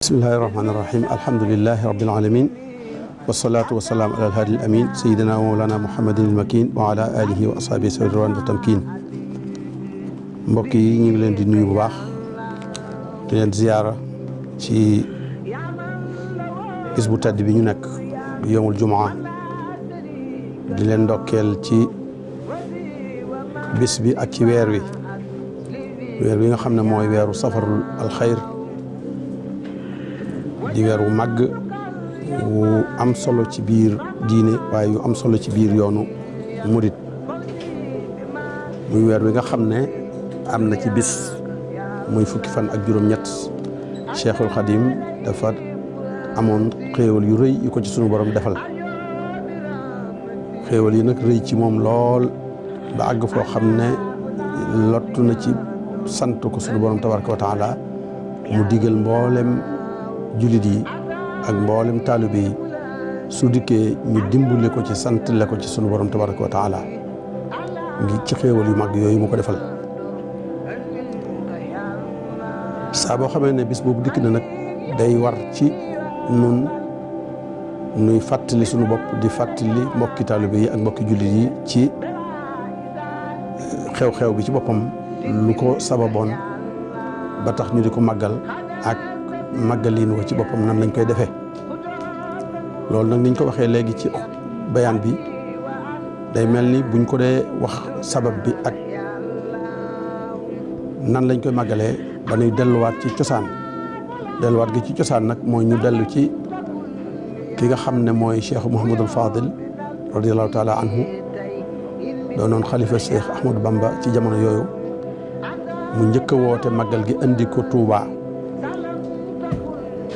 bismillahi rahmaani rahim alhamdulilahi rabbil alamin wasalaatu wasalaam ala alhaadi al amin sayidina wa mawlana muhammadin al makin wa ala alihi wa ashabihi sawi ridwan wa tamkin. mbokk yi ñu ngi leen di nuyu bu baax di leen ziyaara ci bis bu tedd bi ñu nekk yowmul jumaa di leen ndokkeel ci bis bi ak ci weer wi nga xam ne mooy weeru safarul alxayr di weer wu màgg wu am solo ci biir diine waaye yu am solo ci biir yoonu murit muy weer wi nga xam ne am na ci bis muy fukki fan ak juróom-ñett Cheikhul Khadim dafa amoon xéewal yu rëy yu ko ci sunu borom defal xéewal yi nag rëy ci moom lool ba àgg foo xam ne lottu na ci sant ko sunu borom tabaraka wa taala mu digal mboolem jullit yi ak mboolem taalibe yi su dikkee ñu dimbali ko ci sant le ko ci sunu borom tabaraka wa taala ngi ci xéewal yu mag yooyu mu ko defal. saa boo xamee ne bis boobu dikk na nag day war ci nun nuy fàttali sunu bopp di fàttali mbokki taalibe yi ak mbokki jullit yi ci xew-xew bi ci boppam lu ko sababoon ba tax ñu di ko màggal ak màggaliin wa ci boppam nan lañ koy defee. loolu nag niñ ko waxee léegi ci bayaan bi day mel ni buñ ko dee wax sabab bi ak nan lañ koy màggalee ba nuy delluwaat ci cosaan delluwaat gi ci cosaan nag mooy ñu dellu ci ki nga xam ne mooy Cheikh Mouhamadul Fadil radiallahu taala anhu doonoon xalifa Cheikh Ahmadou Bamba ci jamono yooyu mu njëkk a woote màggal gi indi ko Touba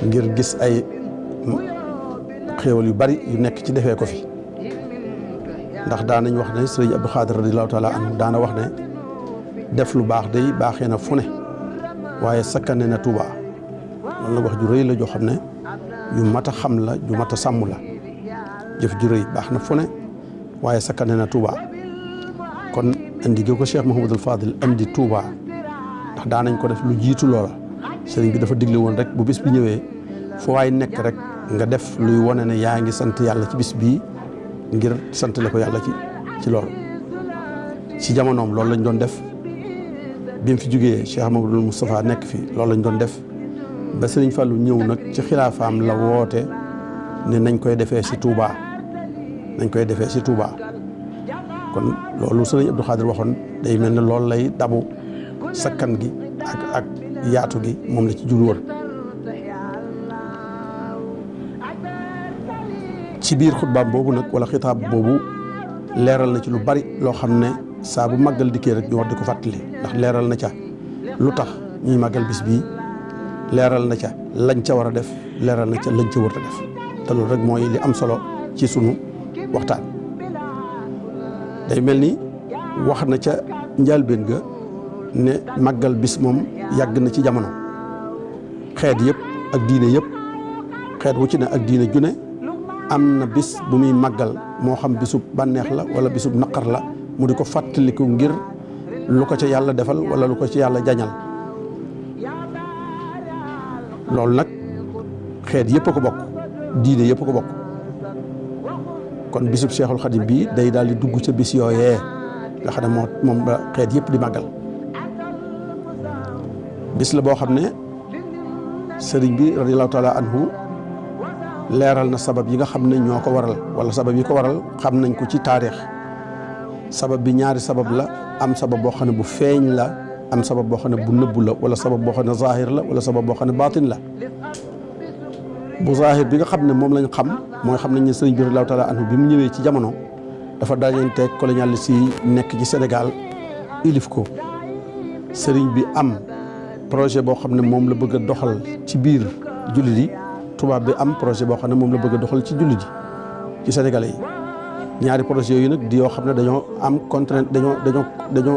ngir gis ay xéewal yu bari yu nekk ci defee ko fi ndax daanañ wax ne sëriñ Abdou Khadir radiallahu taala anhu daana wax ne def lu baax day baaxee na fu ne waaye sakkane na Touba loolu nag wax ju rëy la joo xam ne yu mat a xam la ju mat a sàmm la jëf ju rëy baax na fu ne waaye sakkane na Touba kon indi gi ko Cheikh Mouhamadul Fadil indi Touba ndax daanañ ko def lu jiitu loola sëriñ bi dafa digle woon rek bu bis bi ñëwee fu waay nekk rek nga def luy wane ne yaa ngi sant yàlla ci bis bii ngir sant la ko yàlla ci loolu. ci jamonoom loolu lañ doon def bi mu fi jógee Cheikh Mamadou Moustapha nekk fi loolu lañ doon def ba sëriñ Fallou ñëw nag ci xilaafaam la woote ne nañ koy defee si Touba kon loolu sëriñ Abdou Khadir waxoon day mel ne loolu lay dabu sakkan gi ak yaatu gi moom la ci jur woon. ci biir xutbaam boobu nag wala xitaab boobu leeral na ci lu bari loo xam ne saa bu màggal dikkee rek ñu war di ko fàttali ndax leeral na ca lu tax ñuy màggal bis bii leeral na ca lañ ca war a def leeral na ca lañ ca war a def te loolu rek mooy li am solo ci sunu waxtaan. day mel ni wax na ca njëlbéen ga ne màggal bis moom yàgg na ci jamono xeet yëpp ak diine yëpp xeet wu ci ne ak diine ju ne am na bis bu muy màggal moo xam bisub bànneex la wala bisub naqar la mu di ko fàttaliku ngir lu ko ca yàlla defal wala lu ko ci yàlla jañal. loolu nag xeet yëpp a ko bokk diine yëpp a ko bokk kon bisub Cheikhul Khadim bii day daal di dugg ca bis yooyee nga xam ne moom la xeet yëpp di màggal. bis la boo xam ne sëriñ bi radiallahu taala anhu leeral na sabab yi nga xam ne ñoo ko waral wala sabab yi ko waral xam nañ ko ci taarix. sabab bi ñaari sabab la am sabab boo xam ne bu feeñ la am sabab boo xam ne bu nëbbu la wala sabab boo xam ne zahir la wala sabab boo xam ne baatin la. bu zahir bi nga xam ne moom lañ xam mooy xam nañ ne sëriñ bi radiallahu taala anhu bi mu ñëwee ci jamono dafa dajanteeg colonialiste yi nekk ci Sénégal ilif ko sëriñ bi am projet boo xam ne moom la bëgg a doxal ci biir jullit yi tubaab bi am projet boo xam ne moom la bëgg a doxal ci jullit yi ci Sénégalais yi ñaari projet yooyu nag di yoo xam ne dañoo am contrainte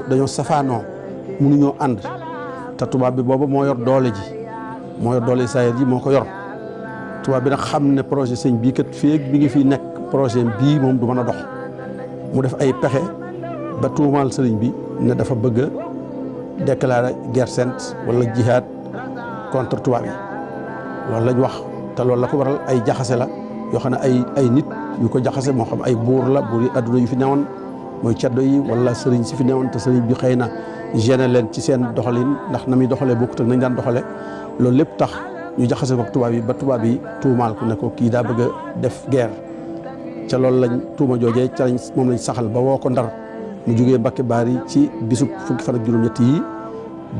dañoo safaanoo mënuñoo ànd te tubaab bi booba moo yor doole saayir ji moo ko yor tubaab bi nag xam ne projet sëñ bii kat féeg bi ngi fi nekk projet bii moom du mën a dox mu def ay pexe ba tuumaal sëriñ bi ne dafa bëgg a déclarer guerre sainte wala jihaad contre tubaab yi loolu lañ wax te loolu la ko waral ay jaxase la yoo xam ne ay nit yu ko jaxase moo xam ay buur la buur yi adduna yu fi newoon mooy ceddo yi wala sëriñ si fi newoon te sëriñ bi xëy na gêné leen ci seen doxalin ndax na muy doxalee bokkut ak nañ daan doxale loolu lépp tax ñu jaxase ko tubaab yi ba tubaab yi tuumaal ko ne ko kii daa bëgg a def guerre ca loolu lañ tuuma joojee ca lañ moom lañ saxal ba woo ko Ndar mu jógee Mbakke Baari ci bisub fukki fan ak juróom-ñett yi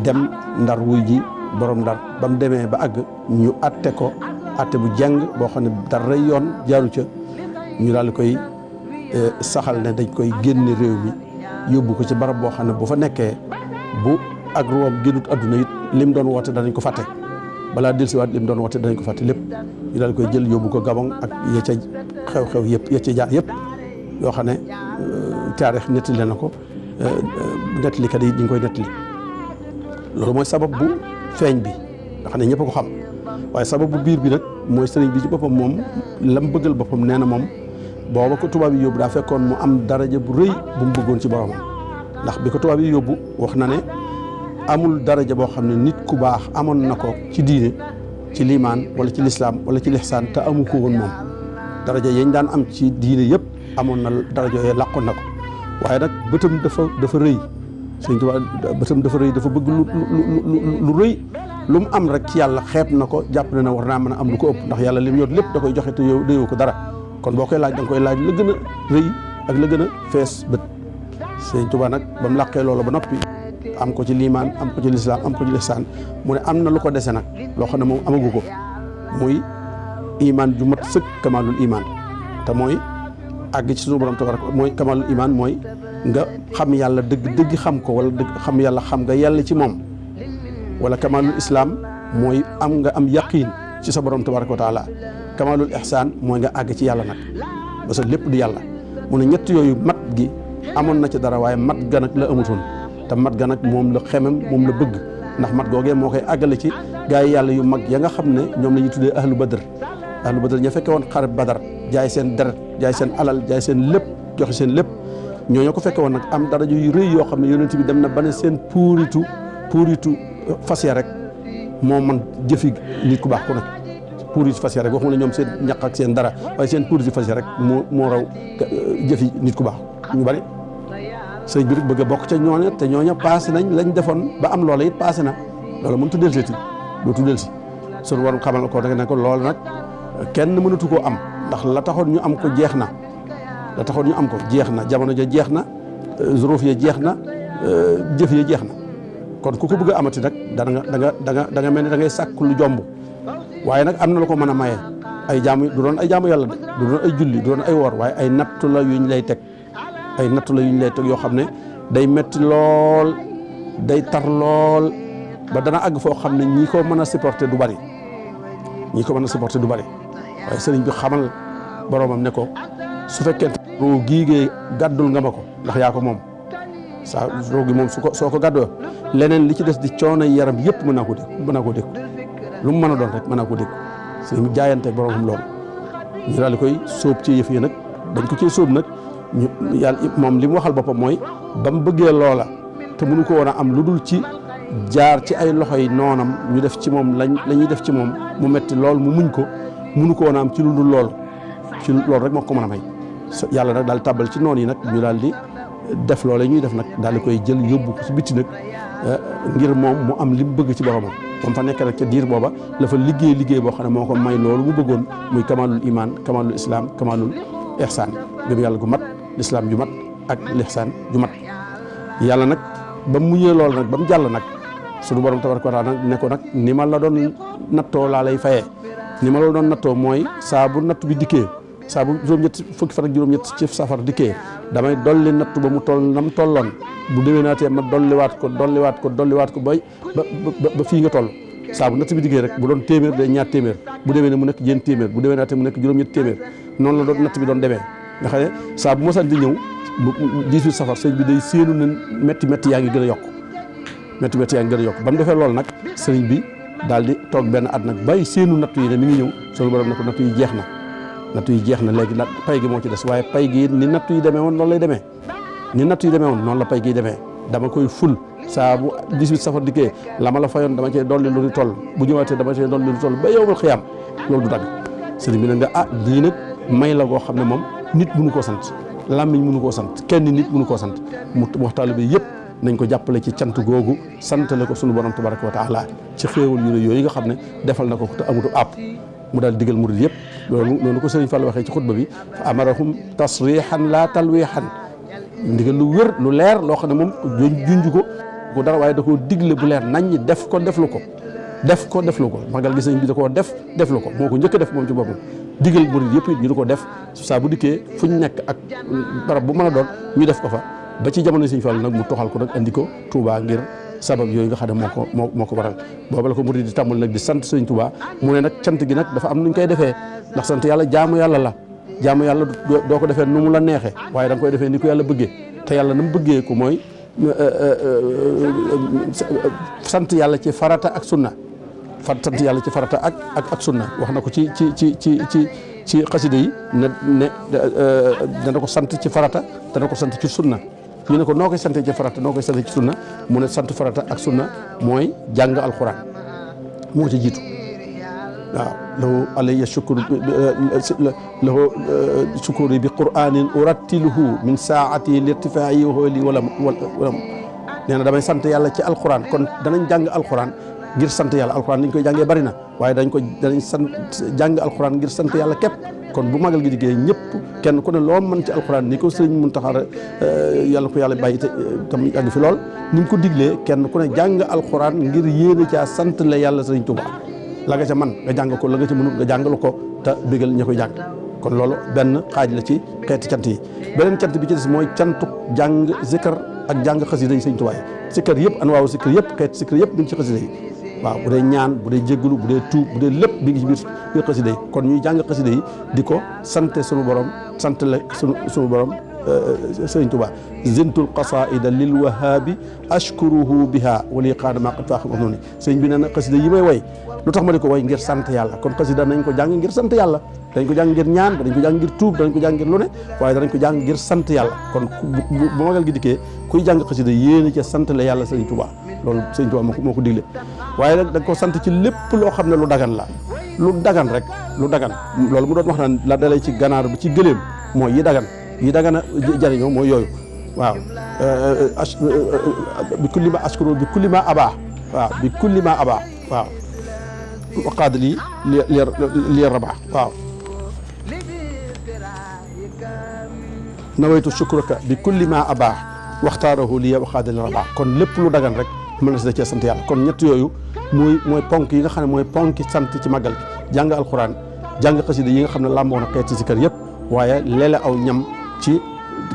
dem Ndar wuy ji borom Ndar ba mu demee ba àgg ñu atte ko atte bu jàng boo xam ne dara yoon jaaru ca ñu daal di koy saxal ne dañ koy génne réew mi yóbbu ko ci barab boo xam ne bu fa nekkee bu ak ruwam génnut adduna it lim doon woote danañ ko fàtte balaa dellusiwaat lim doon woote danañ ko fàtte lépp ñu daal di koy jël yóbbu ko Gabon ak ya ca xew-xew yëpp ya ca jaar yëpp yoo xam ne taarix nettali na ko nettalikat yi ñu ngi koy nettali loolu mooy sabab bu feeñ bi nga xam ne ñëpp a ko xam waaye sabab bu biir bi nag mooy sëriñ bi ci boppam moom lam bëggal boppam nee na moom booba ko tubaab yi yóbbu daa fekkoon mu am daraja bu rëy bu mu bëggoon ci boromam ndax bi ko tubaab yi yóbbu wax na ne amul daraja boo xam ne nit ku baax amoon na ko ci diine ci liimaan wala ci lislaam wala ci lixsaan te amu ko woon moom daraja yañ daan am ci diine yëpp amoon na daraja yooyu làqoon na ko waaye nag bëtam dafa rëy sëñ Tuubaa bëtam dafa rëy dafa bëgg lu rëy lu mu am rek ci yàlla xeeb na ko jàpp na ne war naa mën a am lu ko ëpp ndax yàlla li mu yor lépp da koy joxe te yow déyoo ko dara kon boo koy laaj da nga koy laaj la gën a rëy ak la gën a fees bët sëñ Tuubaa nag ba mu làqee loolu ba noppi am ko ci liimaan am ko ci lislaam am ko ci lihsaan mu ne am na lu ko dese nag loo xam ne moom amagu ko muy imaan ju mat sëkk kamaalul imaan te mooy àgg ci suñu borom tabaraka mooy kamaalul imaan mooy nga xam yàlla dëgg xam ko wala dëgg xam yàlla xam nga yàlla ci moom wala kamaalul islaam mooy am nga am yaqiin ci sa borom tabaraka wa taala kamaalul ihsaan mooy nga àgg ci yàlla nag ba sa lépp di yàlla mu ne ñett yooyu mat gi amoon na ci dara waaye mat ga nag la amutoon te mat ga nag moom la xemem moom la bëgg ndax mat googee moo koy àggale ci gaa yi yàlla yu mag ya nga xam ne ñoom la ñuy tuddee ahlu badr ña fekke woon xare badar jaay seen deret jaay seen alal jaay seen lépp joxe seen lépp ñooñu ko fekke woon nag am daraja yu rëy yoo xam ne yonent bi dem na ba ne seen puuritu fas ya rek moo man jëfi nit ku baax ku nag puuritu fas ya rek waxuma ne ñoom seen ñaq ak seen dara waaye seen puuritu fas ya rek moo raw jëfi nit ku baax ñu bari sëñ bi rek bëgg a bokk ca ñooña te ñooña passé nañ lañ defoon ba am loola it passé na loola mënut a delluseeti dootu dellusi suñu waroon xamal ko da nga ne ko loolu nag kenn mënatu koo am ndax la taxoon ñu am ko jeex na jamono ja jeex na zuruuf ya jeex na jëf ya jeex na kon ku ko bëgg a amati nag da nga mel ne da ngay sàkk lu jomb waaye nag am na lu ko mën a maye ay jaamu du doon ay jaamu yàlla de du doon ay julli du doon ay woor waaye ay nattu la yuñ lay teg yoo xam ne day metti lool day tar lool ba dana àgg foo xam ne ñi ko mën a supporter du bari waaye sëriñ bi xamal boromam ne ko su fekkee roo giigee gàddul nga ma ko ndax yaa ko moom sa roo gi moom soo ko gàddoo leneen li ci des di coono yaram yëpp mën naa ko dékku lu mu mën a doon rek mën naa ko dékku sëriñ bi jaayante boromam loolu ñu daal di koy sóob ci yëf yi nag dañ ko ciy sóob nag ñu yàlla moom li mu waxal boppam mooy ba mu bëggee loola te mënu ko woon a am lu dul ci jaar ci ay loxoy noonam ñu def ci moom la ñuy def ci moom mu metti lool mu muñ ko mënu ko woon a am ci lu dul loolu ci loolu rek moo ko mën a may yàlla nag daal tàbbal ci noon yi nag ñu daal di def loole ñuy def nag daal di koy jël yóbbu ko ci bitti nag ngir moom mu am li mu bëgg ci boromam moom fa nekk nag ca diir booba la fa liggéey boo xam ne moo ko may loolu mu bëggoon muy kamalul iman kamalul islam kamalul ihsaan gëm yàlla gu mat lislaam ju mat ak lihsaan ju mat yàlla nag ba mu muñee loolu nag ba mu jàll nag suñu borom tabaraka wa taala nag ne ko nag ni ma la doon nattoo laa lay fayee ni ma la doon nattoo mooy saa bu natt bi dikkee saa bu fukki fan ak juróom-ñett ci safar dikkee damay dolli natt ba mu toll na mu tolloon bu déwénaatee ma dolliwaat ko ba fii nga toll saa bu natt bi dikkee rek bu doon téeméer day ñaar téeméer bu déwénee mu nekk jéen téeméer bu déwénaatee mu nekk juróom-ñett téeméer noonu la doon natt bi doon demee nga xam ne saa bu mosaan di ñëw 18 safar sëñ bi day séenu ne métti yaa ngi gën a yokk ba mu defee loolu nag sëriñ bi daal di toog benn at nag bay séenu nattu yi ne mi ngi ñëw sunu borom ne ko nattu yi jeex na léegi nag pay gi moo ci des waaye pay gi ni nattu yi demee woon noonu lay demee ni nattu yi demee woon noonu la pay gi demee dama koy ful saa bu 18 safar dikkee la ma la fayoon dama cee dolli lu di toll bu ñëwaatee dama cee dolli lu di toll ba yowmal xiyaam loolu du dagg sëriñ bi nag nga lii nag may la goo xam ne moom nit mënu koo sant làmmiñ mënu koo sant kenn nit mënu koo sant mu wax taalibe yëpp nañ ko jàppale ci cant googu santale ko sunu borom tabaraka wa taala ci xéewal yu ne yooyu nga xam ne defal na ko te amutu àpp mu daal digal murid yëpp loolu noonu ko sëriñ Fall waxee ci xutba bi fa amarahum tasrihan la talwihan ndigal lu wér lu leer loo xam ne moom junj ko dara waaye da koo digle bu leer nañ ñi def ko deflu ko magal gi sëriñ bi da koo deflu ko moo ko njëkk a def moom ci boppam digal murid yëpp it ñu di ko def saa bu dikkee fu ñu nekk ak barab bu mën a doon ñu def ko fa ba ci jamono sëriñ Fall nag mu toxal ko nag andi ko Touba ngir sabab yooyu nga xam ne moo ko waral booba la ko murid di tàmbal nag di sant sëriñ Touba mu ne nag cant gi nag dafa am nuñ koy defee ndax sant yàlla jaamu yàlla la jaamu yàlla doo ko defee nu mu la neexee waaye da nga koy defee ni ko yàlla bëggee te yàlla na mu bëggee ko mooy sant yàlla ci farata ak sunna sant yàlla ci farata ak sunna wax na ko ci xasida yi ne dana ko sant ci farata dana ko sant ci sunna ñu ne ko noo koy sante ci farata noo koy sante ci sunna mu ne sant farata ak sunna mooy jàng alxuraan moo ci jiitu waaw lahu alayya shukru lahu shukuri bi qur'anin urattiluhu min saati lirtifaa'i li wala nee na damay sant yàlla ci alxuraan kon danañ jàng alxuraan ngir sant yàlla alxuraan ni ñu koy jàngee bari na waaye danañ sant jàng alxuraan ngir sant yàlla képp kon bu magal gi diggee ñëpp kenn ku ne loo mën ci alxuraan ni ko sëriñ Muntaxa yàlla ko yàlla bàyyi te tam yàgg fi lool ni ñu ko diglee kenn ku ne jàng alxuraan ngir yéene caa sant la yàlla sëriñ Tuubaa la nga ca man nga jàng ko la nga ca mënul nga jàngalu ko te bégal ña koy jàng kon loolu benn xaaj la ci xeeti cant yi beneen cant bi ci des mooy cantu jàng zikar ak jàng xasida yi sëriñ Tuubaa yi sikkar yëpp anwaawu sikkar yëpp xeeti sikkar yëpp mi ngi ci xasida yi waaw bu dee ñaan bu dee jéggulu bu dee tuub bu dee lépp bi ngi ci biir xasida yi kon ñuy jàng xasida yi di ko sante sunu borom sant la sunu borom sëriñ Tuubaa zintul qasaida lil wahabi ashkuruhu biha wali qaada ma qad faaxi noonu sëriñ bi nee na xasida yi may way lu tax ma di ko way ngir sant yàlla kon xasida nañ ko jàng ngir sant yàlla dañ ko jàng ngir ñaan danañ ko jàng ngir tuub danañ ko jàng ngir lu ne waaye danañ ko jàng ngir sant yàlla kon bu magal gi dikkee kuy jàng xasida yéena ca sant la yàlla sëriñ Tuubaa loolu sëriñ Tuubaa moo ko digle waaye nag da nga ko sant ci lépp loo xam ne lu dagan la lu dagan rek lu dagan loolu mu doon wax naan la dalay ci ganaar bi ci gëléem mooy yi dagan a jariñoo mooy yooyu waaw bi kulli ma askuro bi kulli ma abaa waaw bi kulli ma abaa waaw waqaad lii li rabaa waaw nawaytu shukraka bi kulli ma abaa waxtaarahu li waqaad li rabaa kon lépp lu dagan rek mën na si da cee sant yàlla kon ñett yooyu mooy ponk yi nga xam ne mooy ponki sant ci màggal gi jàng alxuraan jàng xasida yi nga xam ne làmboo na xeeti si kër yëpp waaye leele aw ñam ci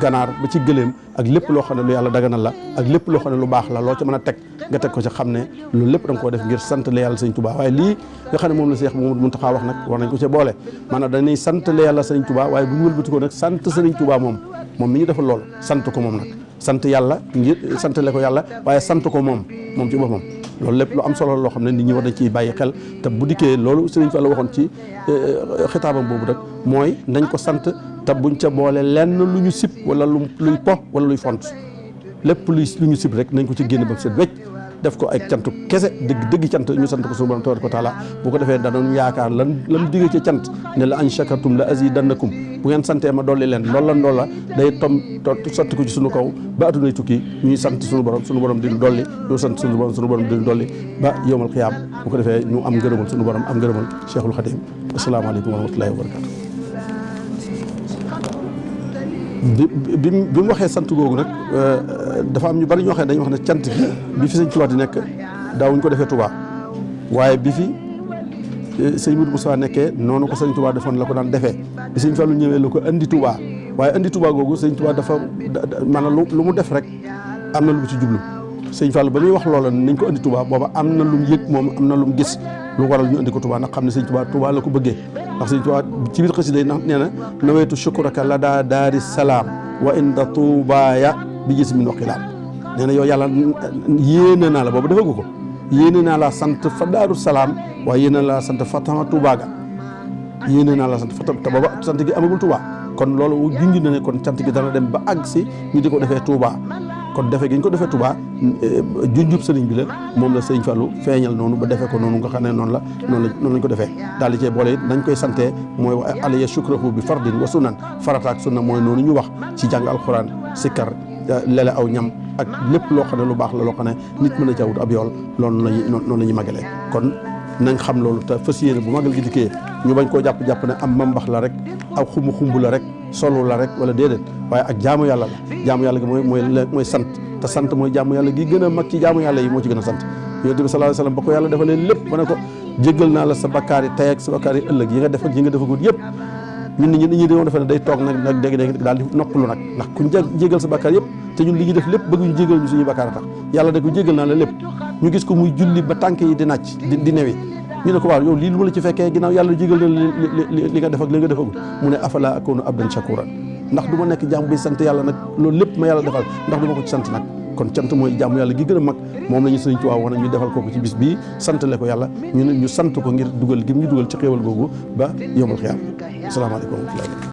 ganaar ba ci gëléem ak lépp loo xam ne lu yàlla daganal la ak lépp loo xam ne lu baax la loo ci mën a teg nga teg ko ci xam ne loolu lépp da nga koo def ngir sant la yàlla sëriñ Tuubaa waaye lii nga xam ne moom la Seex Muntaxaa wax nag war nañ ko ci boole maanaam dañuy sant la yàlla sëriñ Tuubaa waaye bu ñu wëlbati ko nag sant sëriñ Tuubaa moom mi ñu defal loolu sant ko moom nag sant yàlla ngir sant le ko yàlla waaye sant ko moom ci boppam loolu lépp lu am solo loo xam ne nit ñi war nañ ciy bàyyi xel te bu dikkee loolu sëriñ Fall waxoon ci xitaabam boobu rek mooy nañ ko sant te buñ ca boole lenn lu ñu sib wala luy po wala luy font lépp lu ñu sib rek nañ ko ci génn ba set wecc def ko ay cantu kese dëgg cant ñu sant ko suñu borom tabaaraka wa taala bu ko defee danañ yaakaar lan digge ci cant ne la an shakartum la azidannakum bu ngeen santee ma dolli leen loolu la day sotti ko ci suñu kaw ba addunay tukki ñuy sant suñu borom di dolli ñu sant suñu borom di dolli ba yawmal qiyaam bu ko defee ñu am ngërëmal suñu borom am ngërëmal Cheikhul Khadim asalaamaaleykum wa rahmatullahi wa barakatu bi mu waxee sant googu nag dafa am ñu bari ñoo xam ne dañuy wax ne cant gi bi fi sëñ Tuubaa di nekk daawuñ ko defee Tuubaa waaye bi fi sëñ Modou Moussa nekkee noonu ko sëñ Tuubaa defoon la ko daan defee bi sëñ Fallu ñëwee la ko andi Tuubaa waaye andi Tuubaa googu sëñ Tuubaa dafa maanaam lu mu def rek am na lu mu ci jublu sëñ Fallu ba muy wax loola nañ ko andi Tuubaa booba am na lu mu yëg moom am na lu mu gis lu waral ñu andi ko Tuubaa ndax xam ne sëñ Tuubaa la ko bëggee ndax sëñ Tuubaa ci biir xasida yi ndax nee na nawaytu shukraka la daa daari salaam wa inda tuubaaya bi gis min waqilaam nee na yow yàlla yéene naa la boobu defagu ko yéene naa la sant fa daaru salaam waaye yéene naa la sant fa tama Tuubaa ga yéene naa la sant fa te booba sant gi amagul Tuubaa kon loolu junj na ne kon cant gi dana dem ba àgg si ñu di ko defee Tuubaa kon defe gi ñu ko defee Touba junjub sëriñ bi la moom la sëriñ Fallou feeñal noonu ba defee ko noonu nga xam ne noonu lañ ko defee daal di cee boole it nañ koy santee mooy alaya shukrahu bi fardin wa sunan farataak sunna mooy noonu ñu wax ci jàng alxuraan sikkar lele aw ñam ak lépp loo xam ne lu baax la loo xam ne nit mën a cawut ab yool noonu la ñuy magalee kon nañ xam loolu te fas yéene bu magal gi dikkee ñu bañ koo jàpp ne am mambax la rek aw xumb la rek solo la rek wala déedéet waaye ak jaamu yàlla la jaamu yàlla gi mooy sant te sant mooy jaamu yàlla gi gën a mag ci jaamu yàlla yi moo ci gën a sant yonent bi sallallahu alayhi wasallam ba ko yàlla defalee lépp ba ne ko jéggal naa la sa bakkaar yi tey ak sa bakkaar yi ëllëg yi nga def ak yi nga defagul yëpp ñun nit ñi dañoo defe ne day toog nag dégg daal di noppalu nag ndax kuñ jéggal sa bakkaar yëpp te ñun li ñuy def lépp bëgguñu jéggal ñu suñuy bakkaar a tax yàlla de ko jéggal naa la lépp ñu gis ko muy julli ba tànk yi di nàcc di newi ñu ne ko waaw yow lii lu ma la ci fekkee ginnaaw yàlla jégal na li nga def ak li nga defagul mu ne afala akunu abdan shakuran ndax du ma nekk jàmm bi sant yàlla nag loolu lépp ma yàlla defal ndax du ma ko ci sant nag kon cant mooy jàmm yàlla gi gën a mag moom la ñu Sëriñ Tuubaa wax ñu defal kooku ci bis bii santale ko yàlla ñu sant ko ngir dugal gi ñu dugal ci xéewal googu ba yawmal xiyaam asalaamaaleykum wa rahmatullahi